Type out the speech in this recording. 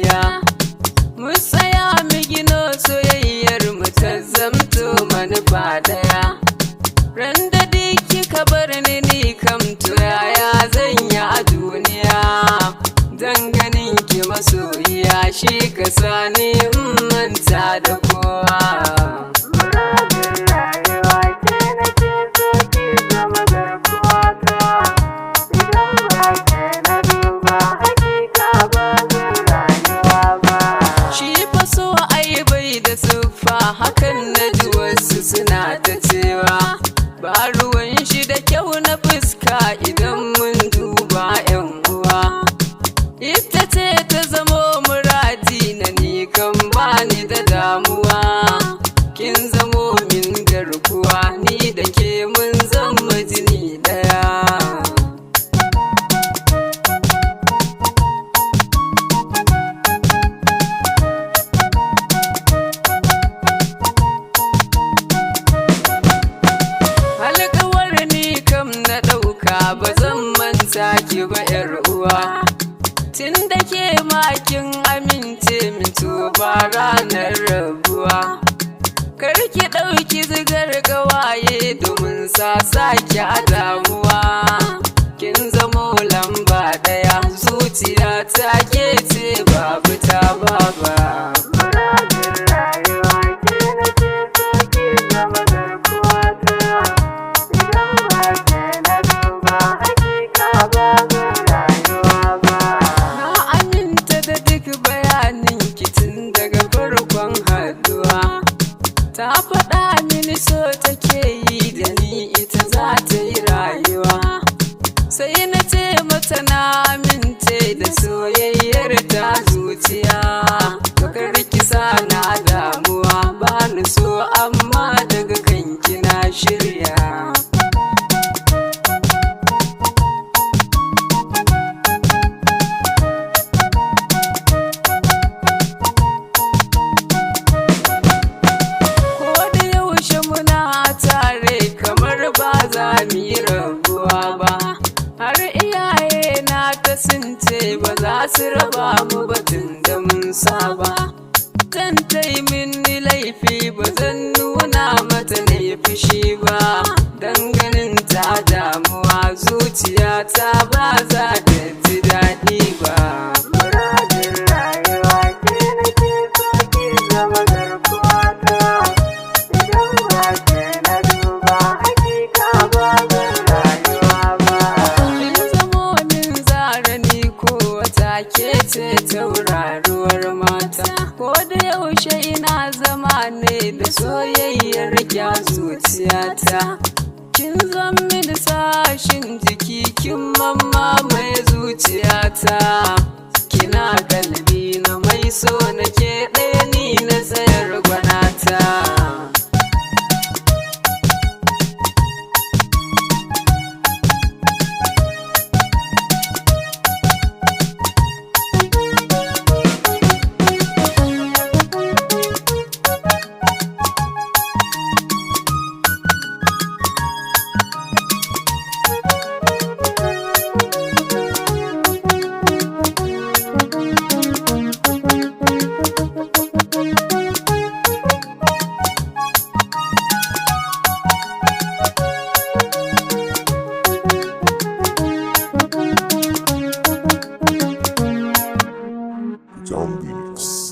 gaskiya. Mu tsaya mu gino soyayyar mu ta zamto manufa daya. Ran da kika bar ni kam to yaya zan yi a duniya. Dan ganin ki masoyiya shi ka sani in manta da kowa. Muradin rayuwa ke nake so ki zama garkuwata. Idan ba ke na duba hakika ba zan rayuwa ba. Shi fa so ai bai da siffa, hakan na ji wasu suna ta cewa. Ba ruwan shi da kyau na fuska idan mun duba 'yan uwa. Ita ce ta zamo muradi na ni kan bani da damuwa. Kin zamo min garkuwa ni da ke mun zama jini daya. Alƙawar ni kam na ɗauka ba zan manta ki ba 'yar uwa. Tun da ke makin amince min to ba ranar rabuwa. Kar ki ɗauki zigar gawaye domin saki a damuwa. Kin zamo lamba ɗaya zuciya ta ke ce babu ta baba. Muradin rayuwa ke nake so ki zama garkuwata. Idan ba ke na duba hakika ba zan rayuwa ba. Na aminta da duk bayanin ki tun daga farkon haduwa. Ta faɗa mini so take yi da ni ita za ta yi rayuwa. Sai na ce mata na amince da soyayyar ta zuciya. Bakar kisa na damuwa ba ni so amma daga kanki na shirya. Za mu yi rabuwa ba, har iyaye na ta sun ce ba za su raba mu ba tun da mun saba. Zan tai mini laifi ba zan nuna mata na yi fushi ba. Dan ganin ta damuwa zuciyata ba za ta ji daɗi ba. Muradin rayuwa ke nake so ki zama garkuwata. Idan ba ke na duba hakika ba zan rayuwa ba. Kin zamo min zarani ko wata ke ce tauraruwar mata. Ko da yaushe ina zama ne da soyayyar kya zuciyata. Kin zan mini sashin jiki kin mamma mai zuciyata. Kina kalbi na mai so nake ɗaya ni na tsayar gwanata. Zombies.